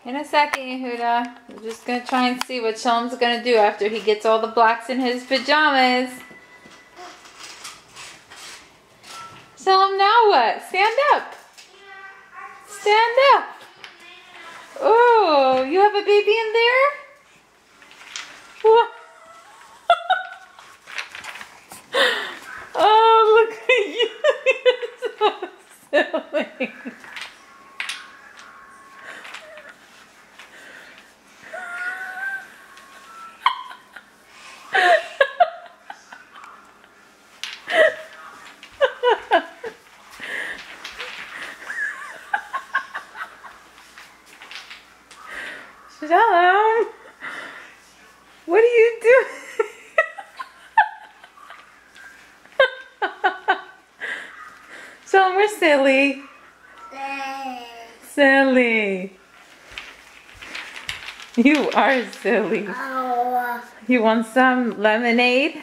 In a second, Yehuda. We're just going to try and see what Shalom's going to do after he gets all the blocks in his pajamas. Shalom, now what? Stand up. Stand up. Oh, you have a baby in there? What? Oh, look at you. You're so silly. Shalom, what are you doing? Shalom, we're silly. Silly. You are silly. You want some lemonade?